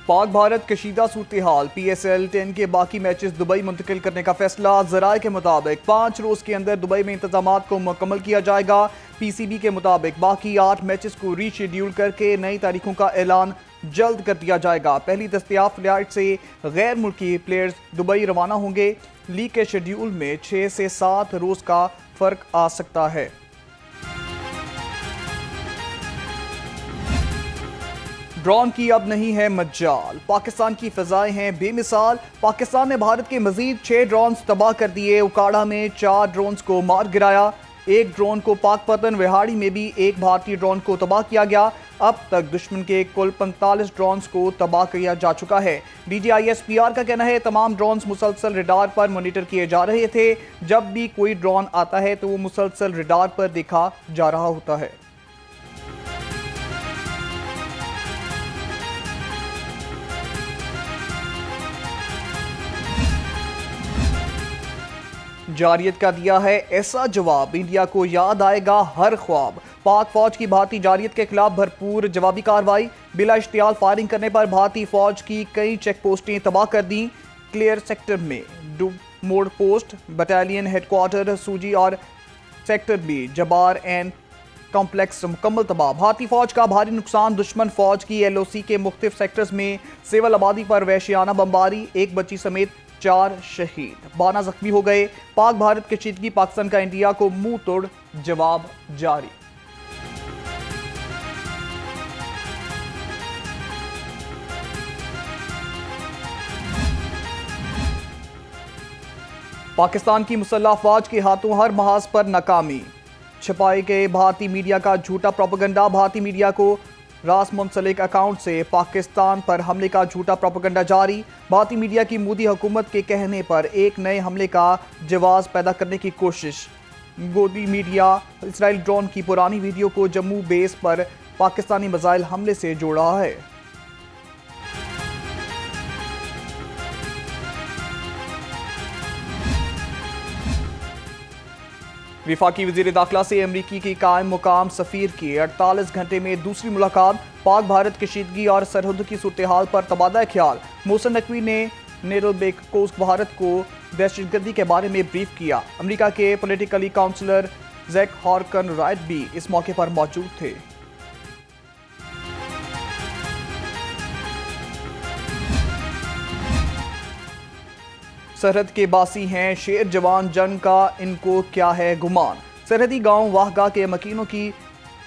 पाक भारत कशीदा सूरत हाल। PSL 10 के बाकी matches Dubai मुंतकिल करने का फैसला। ज़राए के मुताबिक 5 रोज़ के अंदर दुबई में इंतजामात को मुकम्मल किया जाएगा। PCB के मुताबिक बाकी 8 मैचेस को रीशेड्यूल करके नई तारीखों का ऐलान जल्द कर दिया जाएगा। पहली दस्तयाब फ्लाइट से गैर मुल्की प्लेयर्स दुबई रवाना होंगे। लीग के शेड्यूल में 6 से 7 रोज़ का फ़र्क आ सकता है। ड्रोन की अब नहीं है मज्जाल। पाकिस्तान की फ़िज़ाएं हैं बेमिसाल। पाकिस्तान ने भारत के मजीद 6 ड्रोन्स तबाह कर दिए। उकाड़ा में 4 ड्रोन्स को मार गिराया। एक ड्रोन को पाकपतन विहाड़ी में भी एक भारतीय ड्रोन को तबाह किया गया। अब तक दुश्मन के कुल 45 ड्रोन्स को तबाह किया जा चुका है। DGISPR का कहना है तमाम ड्रोन्स मुसलसल रडार पर मॉनिटर किए जा रहे थे। जब भी कोई ड्रोन आता है तो वो मुसलसल रडार पर देखा जा रहा होता है। जारियत का दिया है ऐसा जवाब, इंडिया को याद आएगा हर ख्वाब। पाक फौज की भारतीय जारियत के खिलाफ भरपूर जवाबी कार्रवाई। बिला इश्तियाल फायरिंग करने पर भारतीय फौज की कई चेक पोस्टें तबाह कर दी। क्लियर सेक्टर में मोड पोस्ट, बटालियन हेडक्वार्टर सूजी और सेक्टर बी जबार एंड कॉम्प्लेक्स मुकम्मल तबाह। भारतीय फौज का भारी नुकसान। दुश्मन फौज की LOC के मुख्तलिफ सेक्टर्स में सिविल आबादी पर वहशियाना बमबारी। एक बच्ची समेत 4 शहीद, 12 जख्मी हो गए। पाक भारत कशीदगी। पाकिस्तान का इंडिया को मुंह तोड़ जवाब जारी। पाकिस्तान की मुसल्लह अफवाज के हाथों हर महाज पर नाकामी। छपाए गए भारतीय मीडिया का झूठा प्रोपेगेंडा। भारतीय मीडिया को रास मुंसलिक अकाउंट से पाकिस्तान पर हमले का झूठा प्रोपेगेंडा जारी। भारतीय मीडिया की मोदी हुकूमत के कहने पर एक नए हमले का जवाब पैदा करने की कोशिश। मोदी मीडिया इसराइल ड्रोन की पुरानी वीडियो को जम्मू बेस पर पाकिस्तानी मिसाइल हमले से जोड़ रहा है। विफाकी वज़ीर दाखिला से अमरीकी की कायम मुकाम सफ़ीर की 48 घंटे में दूसरी मुलाकात। पाक भारत कशीदगी और सरहद की सूरत हाल पर तबादला ख्याल। मोहसिन नकवी ने नेरोबेक को भारत को दहशतगर्दी के बारे में ब्रीफ किया। अमरीका के पॉलिटिकली काउंसलर जैक हॉर्कन राइट भी इस मौके पर मौजूद थे। सरहद के बासी हैं शेर जवान जंग का, इनको क्या है गुमान। सरहदी गांव वाहगा के मकीनों की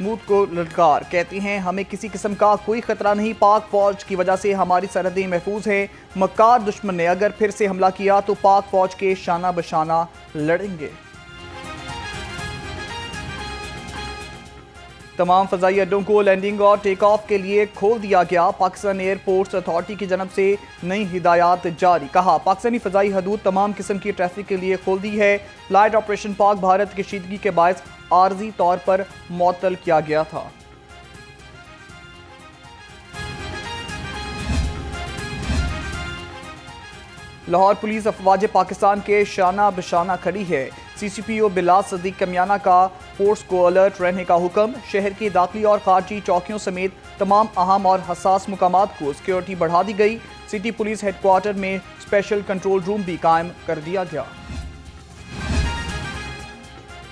मूत को ललकार, कहती हैं हमें किसी किस्म का कोई खतरा नहीं। पाक फौज की वजह से हमारी सरहदें महफूज हैं। मक्कार दुश्मन ने अगर फिर से हमला किया तो पाक फौज के शाना बशाना लड़ेंगे। तमाम फ़ज़ाई अड्डों को लैंडिंग और टेक ऑफ के लिए खोल दिया गया। पाकिस्तान एयरपोर्ट्स अथॉरिटी की जानब से नई हिदायत जारी। कहा पाकिस्तानी फ़ज़ाई हदूद तमाम किस्म की ट्रैफिक के लिए खोल दी है। फ्लाइट ऑपरेशन पाक भारत की कशीदगी के बायस आर्जी तौर पर मुअत्तल किया गया था। लाहौर पुलिस अफवाज पाकिस्तान के शाना बशाना खड़ी है। CCPO बिलाल सदीक कमियाना का फोर्स को अलर्ट रहने का हुक्म। शहर की दाखिली और खारजी चौकियों समेत तमाम अहम और हसास मुकामात को सिक्योरिटी बढ़ा दी गई। सिटी पुलिस हेडक्वार्टर में स्पेशल कंट्रोल रूम भी कायम कर दिया गया।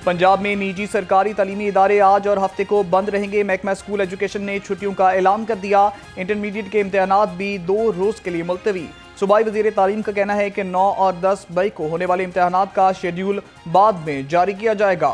पंजाब में निजी सरकारी तालीमी इदारे आज और हफ्ते को बंद रहेंगे। महकमा स्कूल एजुकेशन ने छुट्टियों का ऐलान कर दिया। इंटरमीडिएट के इम्तहानात भी 2 रोज़ के लिए मुलतवी। सूबाई वज़ीर तालीम का कहना है कि 9 और 10 मई को होने वाले इम्तहानात का शेड्यूल बाद में जारी किया जाएगा।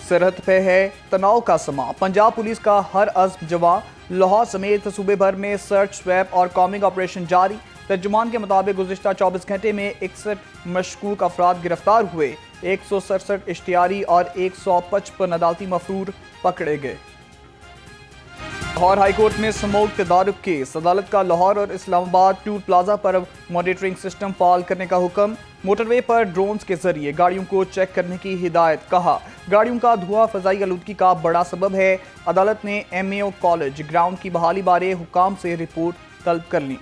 सरहद पे है तनाव का समा। पंजाब पुलिस का हर अज़्म जवां। लाहौर समेत सूबे भर में सर्च स्वैप और कॉमिंग ऑपरेशन जारी। तर्जुमान के मुताबिक गुज़िश्ता 24 घंटे में 61 मशकूक अफराद गिरफ्तार हुए। 167 इश्तियारी और 155 अदालती मफरूर पकड़े गए। लाहौर हाईकोर्ट में स्मोक तदारुक केस। अदालत का लाहौर और इस्लामाबाद टूल प्लाजा पर मॉनिटरिंग सिस्टम फाल करने का हुक्म। मोटरवे पर ड्रोन्स के जरिए गाड़ियों को चेक करने की हिदायत। कहा गाड़ियों का धुआं फ़ज़ाई आलूदगी का बड़ा सबब है। अदालत ने MAO कॉलेज ग्राउंड की बहाली बारे हुकाम से रिपोर्ट तलब कर ली।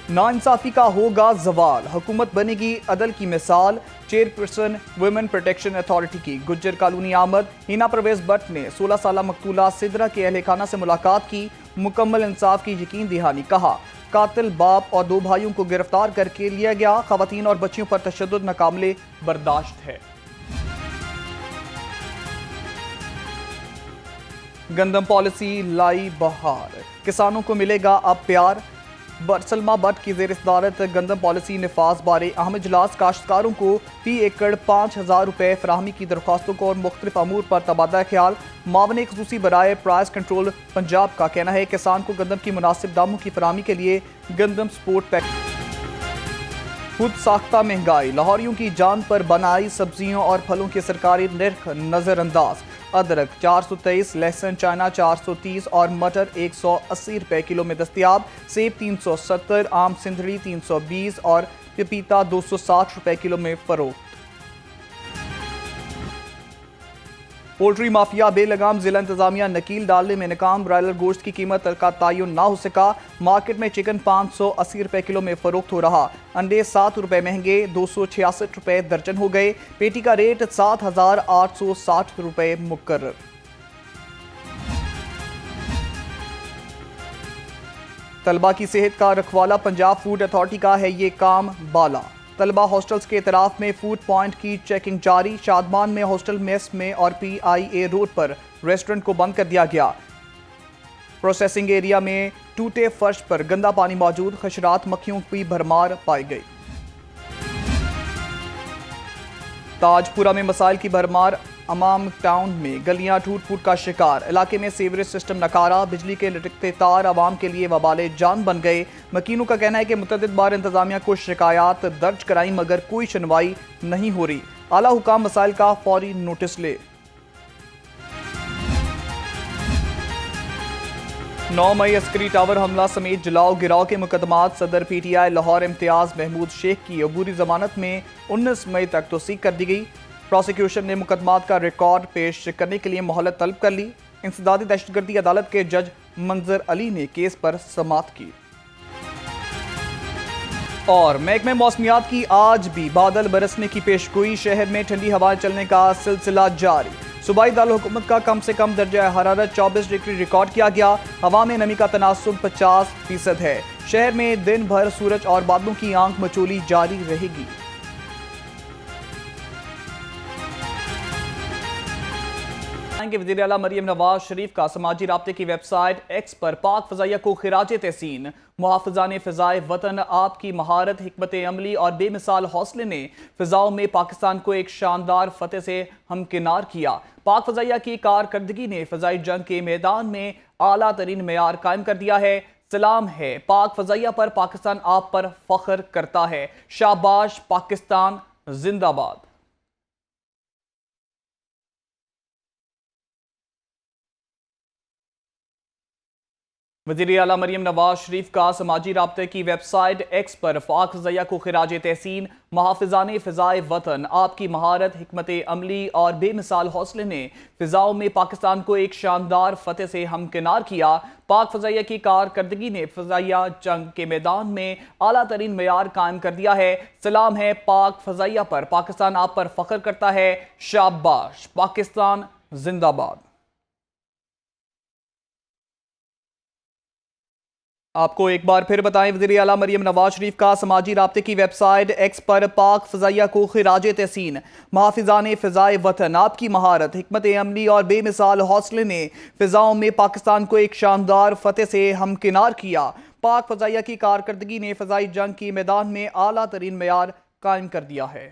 नाइंसाफी का होगा जवाल, हुकूमत बनेगी अदल की मिसाल। चेयरपर्सन वुमेन प्रोटेक्शन अथॉरिटी की गुज्जर कॉलोनी आमद। हिना परवेज भट्ट ने 16 साल मकतूला सिदरा के अहल खाना से मुलाकात की, मुकम्मल इंसाफ की यकीन दहानी। कहा कातिल बाप और 2 भाइयों को गिरफ्तार करके लिया गया, खवातीन और बच्चियों पर तशद्दुद नाकाबिले बर्दाश्त है। गंदम पॉलिसी लाई बहार, किसानों को मिलेगा अब प्यार। सलमा भट्ट की ज़ेर सदारत गंदम पॉलिसी निफाज बारे अहम इजलास। काश्तकारों को फी एकड़ 5,000 रुपये फराहमी की दरख्वास्तों को और मुख्तलिफ अमूर पर तबादला ख्याल। मावन खसूसी बराए प्राइस कंट्रोल पंजाब का कहना है किसान को गंदम की मुनासिब दामों की फराहमी के लिए गंदम सपोर्ट पैकेज। खुद साख्ता महंगाई, लाहौरियों की जान पर बनाई सब्जियों और फलों के सरकारी निर्ख नजरअंदाज। अदरक 423, लहसुन चाइना 430 और मटर 180 रुपए किलो में दस्तियाब। सेब 370, आम सिंधड़ी 320 और पपीता 260 रुपए किलो में फरोख्त। पोल्ट्री माफिया बेलगाम, जिला इंतजामिया नकील डालने में नाकाम। ब्रायलर गोश्त की कीमत का तयन ना हो सका। मार्केट में चिकन 580 रुपए किलो में फरोख्त हो रहा। अंडे 7 रुपए महंगे, 266 रुपए दर्जन हो गए। पेटी का रेट 7,860 रुपए मुकर्रर। तलबा की सेहत का रखवाला, पंजाब फूड अथॉरिटी का है ये काम बाला। तलबा हॉस्टल्स के इतराफ में फूड पॉइंट की चेकिंग जारी। शादमान में हॉस्टल मेस में और PIA रोड पर रेस्टोरेंट को बंद कर दिया गया। प्रोसेसिंग एरिया में टूटे फर्श पर गंदा पानी मौजूद, खशरात मक्खियों की भरमार पाई गई। ताजपुरा में मसाइल की भरमार, अमाम टाउन में गलियां टूट फूट का शिकार। इलाके में सीवरेज सिस्टम नकारा, बिजली के लटकते तार आवाम के लिए वबाले जान बन गए। मकीनों का कहना है कि मुतअद्दिद बार इंतजामिया को शिकायत दर्ज कराई मगर कोई सुनवाई नहीं हो रही। आला हुकाम मसाइल का फौरी नोटिस ले। 9 मई अस्करी टावर हमला समेत जलाओ गिराव के मुकदमात। सदर PTI लाहौर इम्तियाज महमूद शेख की अबूरी जमानत में 19 मई तक तौसीक कर दी गई। प्रोसिक्यूशन ने मुकदमात का रिकॉर्ड पेश करने के लिए मोहलत तलब कर ली। इंसदादी दहशतगर्दी अदालत के जज मंजर अली ने केस पर समाअत की। और महकमे मौसमियात की आज भी बादल बरसने की पेशगोई। शहर में ठंडी हवाएं चलने का सिलसिला जारी। सूबाई दारुल-हुकूमत का कम से कम दर्जा हरारत 24 डिग्री रिकॉर्ड किया गया। हवा में नमी का तनासुब 50% है। शहर में दिन भर सूरज और बादलों की आंख मचोली जारी रहेगी। वज़ीर आला मरियम नवाज शरीफ का समाजी राब्ते की वेबसाइट X पर पाक फ़ज़ाइया को खिराजे तहसीन। मुहाफ़िज़ाने फ़िज़ाए वतन आपकी महारत, हिकमत अमली और बेमिसाल हौसले ने फ़िज़ाओं में पाकिस्तान को एक शानदार फतेह से हमकिनार किया। पाक फ़ज़ाइया की कारकर्दगी ने फ़िज़ाई जंग के मैदान में आला तरीन मेयार कायम कर दिया है। सलाम है पाक फ़ज़ाइया पर, पाकिस्तान आप पर फ़ख्र करता है। शाबाश पाकिस्तान जिंदाबाद। वज़ीर आला मरियम नवाज शरीफ का समाजी राब्ते की वेबसाइट X पर पाक फ़ज़ाइया को खिराजे तहसीन। मुहाफ़िज़ाने फ़िज़ाए वतन आपकी महारत, हिकमत अमली और बेमिसाल हौसले ने फ़िज़ाओं में पाकिस्तान को एक शानदार फतेह से हमकिनार किया। पाक फ़ज़ाइया की कारकर्दगी ने फ़ज़ाइया जंग के मैदान में आला तरीन मेयार कायम कर दिया है। सलाम है पाक फ़ज़ाइया पर, पाकिस्तान आप पर फ़ख्र करता है। शाबाश पाकिस्तान जिंदाबाद। आपको एक बार फिर बताएं, वज़ीर आला मरियम नवाज शरीफ का समाजी राब्ते की वेबसाइट X पर पाक फ़ज़ाइया को खिराजे तहसीन। मुहाफ़िज़ाने फ़िज़ाए वतन आपकी महारत, हिकमत अमली और बेमिसाल हौसले ने फ़िज़ाओं में पाकिस्तान को एक शानदार फतेह से हमकिनार किया। पाक फ़ज़ाइया की कारकर्दगी ने फ़िज़ाई जंग की मैदान में आला तरीन मेयार कायम कर दिया है।